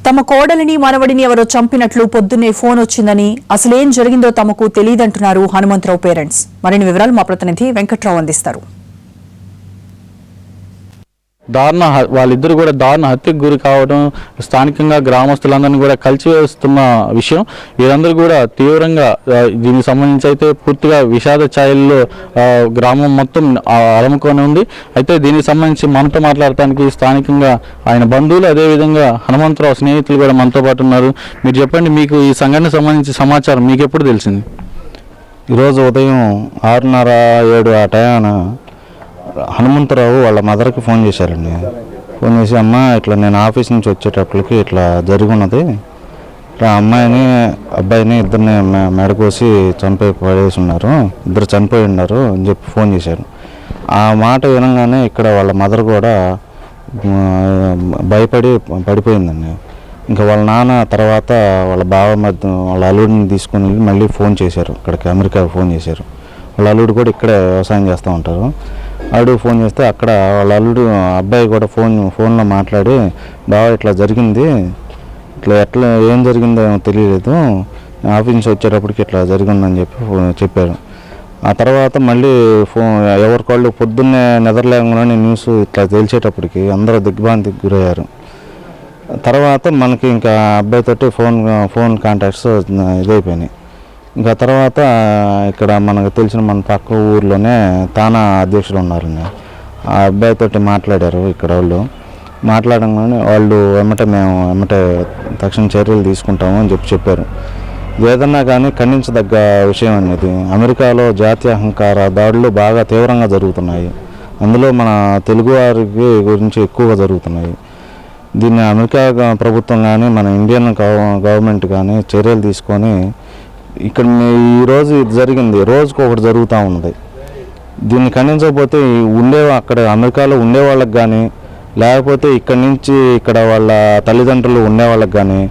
తమ కోడలిని మనవడిని ఎవరో చంపినట్లు పొద్దున్నే ఫోన్ వచ్చిందని అసలేం జరిగిందో తమకు తెలియదంటున్నారు హనుమంతరావు పేరెంట్స్. మరిన్ని వివరాలు మా ప్రతినిధి వెంకట్రావు అందిస్తారు. వాళ్ళిద్దరు కూడా దారుణ హత్యకు గురి కావడం స్థానికంగా గ్రామస్తులందరినీ కూడా కలిసివేస్తున్న విషయం. వీరందరూ కూడా తీవ్రంగా దీనికి సంబంధించి అయితే పూర్తిగా విషాద ఛాయల్లో గ్రామం మొత్తం అలముకొని ఉంది. అయితే దీనికి సంబంధించి మనతో మాట్లాడటానికి స్థానికంగా ఆయన బంధువులు, అదేవిధంగా హనుమంతరావు స్నేహితులు కూడా మనతో పాటు ఉన్నారు. మీరు చెప్పండి, మీకు ఈ సంఘటనకు సంబంధించి సమాచారం మీకు ఎప్పుడు తెలిసింది? ఈరోజు ఉదయం 6:30-7 ఆ టైంన హనుమంతరావు వాళ్ళ మదర్కి ఫోన్ చేశారండి. ఫోన్ చేసి, అమ్మ ఇట్లా నేను ఆఫీస్ నుంచి వచ్చేటప్పటికి ఇట్లా జరుగున్నది, ఇట్లా అమ్మాయిని అబ్బాయిని ఇద్దరిని మెడకోసి పడేసి ఉన్నారు, ఇద్దరు చనిపోయి ఉన్నారు అని చెప్పి ఫోన్ చేశారు. ఆ మాట వినగానే ఇక్కడ వాళ్ళ మదర్ కూడా పడిపోయిందండి. ఇంకా వాళ్ళ నాన్న తర్వాత వాళ్ళ బావ వాళ్ళ అల్లుడిని తీసుకుని మళ్ళీ ఫోన్ చేశారు, ఇక్కడికి అమెరికా ఫోన్ చేశారు. వాళ్ళ అల్లుడు కూడా ఇక్కడే వ్యవసాయం చేస్తూ ఉంటారు. అల్లుడు ఫోన్ చేస్తే అక్కడ వాళ్ళ అల్లుడు అబ్బాయి కూడా ఫోన్లో మాట్లాడి, బావ ఇట్లా జరిగింది, ఇట్లా ఏం జరిగిందో ఏమో తెలియలేదు, ఆఫీస్ నుంచి వచ్చేటప్పటికి ఇట్లా జరిగిందని చెప్పారు. ఆ తర్వాత మళ్ళీ ఎవరికాళ్ళు పొద్దున్నే నిద్రలేకుండానే న్యూస్ ఇట్లా తెలిసేటప్పటికి అందరూ దిగ్భ్రాంతికి గురయ్యారు. తర్వాత మనకి ఇంకా అబ్బాయితోటి ఫోన్ కాంటాక్ట్స్ ఇదైపోయినాయి. ఇంకా తర్వాత ఇక్కడ మనకు తెలిసిన మన పక్క ఊర్లోనే తానా అధ్యక్షులు ఉన్నారండి. ఆ అబ్బాయితోటి మాట్లాడారు ఇక్కడ వాళ్ళు. మాట్లాడగానే వాళ్ళు వెంబటే తక్షణ చర్యలు తీసుకుంటాము అని చెప్పారు. ఏదన్నా కానీ ఖండించదగ్గ విషయం అనేది. అమెరికాలో జాతీయ అహంకార దాడులు బాగా తీవ్రంగా జరుగుతున్నాయి. అందులో మన తెలుగువారికి గురించి ఎక్కువగా జరుగుతున్నాయి. దీన్ని అమెరికా ప్రభుత్వం కానీ మన ఇండియన్ గవర్నమెంట్ కానీ చర్యలు తీసుకొని, ఇక్కడ ఈరోజు ఇది జరిగింది, రోజుకు ఒకటి జరుగుతూ ఉన్నది. దీన్ని ఖండించకపోతే అక్కడ అమెరికాలో ఉండేవాళ్ళకి కానీ, లేకపోతే ఇక్కడ వాళ్ళ తల్లిదండ్రులు ఉండేవాళ్ళకి కానీ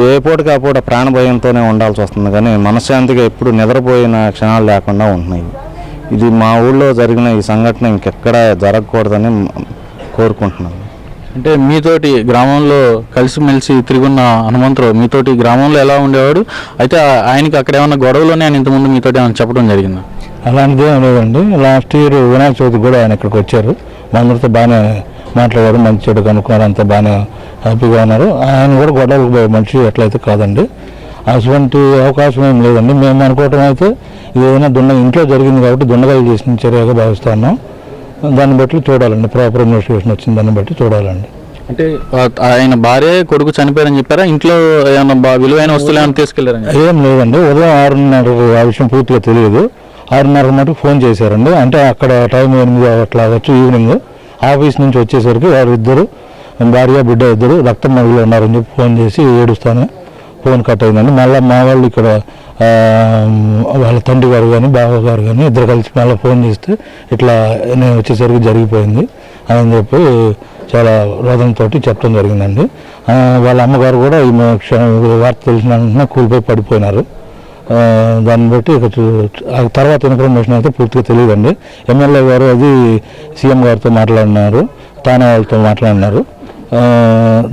ఏ పూటకి ఆ పూట ప్రాణభయంతోనే ఉండాల్సి వస్తుంది. కానీ మనశ్శాంతిగా ఎప్పుడు నిద్రపోయిన క్షణాలు లేకుండా ఉంటున్నాయి. ఇది మా ఊళ్ళో జరిగిన ఈ సంఘటన ఇంకెక్కడ జరగకూడదని కోరుకుంటున్నాను. అంటే మీతోటి గ్రామంలో కలిసిమెలిసి తిరుగున్న హనుమంతరావు మీతోటి గ్రామంలో ఎలా ఉండేవాడు? అయితే ఆయనకి అక్కడ ఏమన్నా గొడవలోనే ఆయన ఇంతకుముందు మీతోటి ఏమైనా చెప్పడం జరిగిందా? అలాంటిది ఏం లేదండి. లాస్ట్ ఇయర్ వినాయక చవితి కూడా ఆయన ఇక్కడికి వచ్చారు. మా అందరితో బాగానే మాట్లాడారు, మంచి చెడు కనుక్కున్నారు, అంతా బాగానే హ్యాపీగా ఉన్నారు. ఆయన కూడా గొడవలకు పోయే మనిషి ఎట్లయితే కాదండి. అటువంటి అవకాశం ఏం లేదండి. మేము అనుకోవటం అయితే ఏదైనా ఇంట్లో జరిగింది కాబట్టి దుండగాలు చేసిన చర్యగా భావిస్తా ఉన్నాం. దాన్ని బట్టి చూడాలండి, ప్రాపర్ ఇన్వెస్టిగేషన్ వచ్చిన దాన్ని బట్టి చూడాలండి. అంటే ఆయన భార్య కొడుకు చనిపోయారని చెప్పారా? ఇంట్లో ఏమన్నా విలువైన వస్తువులు ఏమైనా తీసుకెళ్లారని? ఏం లేదండి. ఉదయం 6:30 ఆ విషయం పూర్తిగా తెలియదు. 6:30 మటుకు ఫోన్ చేశారండి. అంటే అక్కడ టైం 8 అట్లా అవ్వచ్చు. ఈవినింగ్ ఆఫీస్ నుంచి వచ్చేసరికి వారు ఇద్దరు, భార్య బిడ్డ ఇద్దరు రక్తం మరుగులో ఉన్నారని చెప్పి ఫోన్ చేసి ఏడుస్తానే ఫోన్ కట్ అయిందండి. మళ్ళీ మా వాళ్ళు ఇక్కడ వాళ్ళ తండ్రి గారు కానీ బావగారు కానీ ఇద్దరు కలిసి మళ్ళీ ఫోన్ చేస్తే ఇట్లా నేను వచ్చేసరికి జరిగిపోయింది అని చెప్పి చాలా రోదంతో చెప్పడం జరిగిందండి. వాళ్ళ అమ్మగారు కూడా ఈ వార్త తెలిసిన వెంటనే కూలిపోయి పడిపోయినారు. దాన్ని బట్టి తర్వాత ఇన్ఫర్మేషన్ అయితే పూర్తిగా తెలియదండి. ఎమ్మెల్యే గారు అది సీఎం గారితో మాట్లాడినారు, తానా వాళ్ళతో మాట్లాడినారు.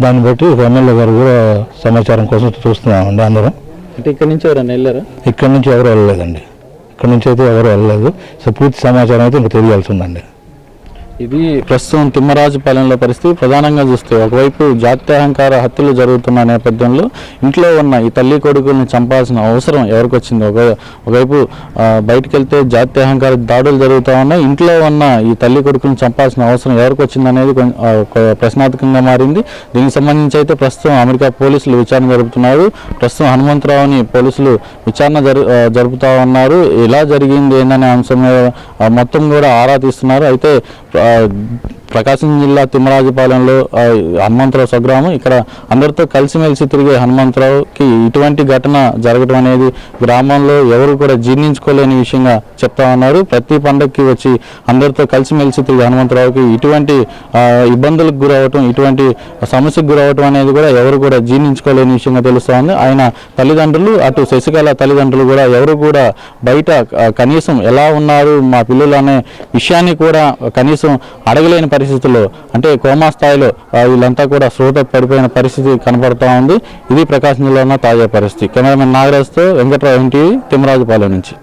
దాన్ని బట్టి ఎమ్మెల్యే గారు కూడా సమాచారం కోసం చూస్తున్నామండి అందరం. అంటే ఇక్కడ నుంచి ఎవరైనా వెళ్ళారా? ఇక్కడ నుంచి ఎవరు వెళ్ళలేదండి. ఇక్కడ నుంచి అయితే ఎవరు వెళ్ళలేదు. సో పూర్తి సమాచారం అయితే ఇంకా తెలియాల్సి ఉందండి. ఇది ప్రస్తుతం తిమ్మరాజుపాలెంలో పరిస్థితి. ప్రధానంగా చూస్తే ఒకవైపు జాత్యహంకార హత్యలు జరుగుతున్న నేపథ్యంలో ఇంట్లో ఉన్న ఈ తల్లి కొడుకుల్ని చంపాల్సిన అవసరం ఎవరికి వచ్చింది? ఒకవైపు బయటకు వెళ్తే జాత్యహంకార దాడులు జరుగుతూ ఉన్నాయి, ఇంట్లో ఉన్న ఈ తల్లి కొడుకులను చంపాల్సిన అవసరం ఎవరికి వచ్చింది అనేది ప్రశ్నార్థకంగా మారింది. దీనికి సంబంధించి అయితే ప్రస్తుతం అమెరికా పోలీసులు విచారణ జరుపుతున్నారు. ప్రస్తుతం హనుమంతరావుని పోలీసులు విచారణ జరుపుతూ ఉన్నారు. ఎలా జరిగింది ఏందనే అంశం మొత్తం కూడా ఆరా తీస్తున్నారు. అయితే ప్రకాశం జిల్లా తిమ్మరాజుపాలెంలో హనుమంతరావు స్వగ్రామం. ఇక్కడ అందరితో కలిసిమెలిసి తిరిగే హనుమంతరావుకి ఇటువంటి ఘటన జరగడం అనేది గ్రామంలో ఎవరు కూడా జీర్ణించుకోలేని విషయంగా చెప్తా ఉన్నారు. ప్రతి పండగకి వచ్చి అందరితో కలిసిమెలిసి తిరిగే హనుమంతరావుకి ఇటువంటి ఇబ్బందులకు గురవటం, ఇటువంటి సమస్యకు గురవటం అనేది కూడా ఎవరు కూడా జీర్ణించుకోలేని విషయంగా తెలుస్తూ ఉంది. ఆయన తల్లిదండ్రులు, అటు శశికళ తల్లిదండ్రులు కూడా ఎవరు కూడా బయట కనీసం ఎలా ఉన్నారు మా పిల్లలు అనే విషయాన్ని కూడా కనీసం అడగలేని పరిస్థితి పరిస్థితుల్లో అంటే కోమా స్థాయిలో వీళ్ళంతా కూడా స్రోత పడిపోయిన పరిస్థితి కనపడుతూ ఉంది. ఇది ప్రకాశం జిల్లాలో తాజా పరిస్థితి. కెమెరామెన్ నాగరాజ్తో వెంకట్రావు, ఎన్టీవీ, తిమ్మరాజుపాలెం నుంచి.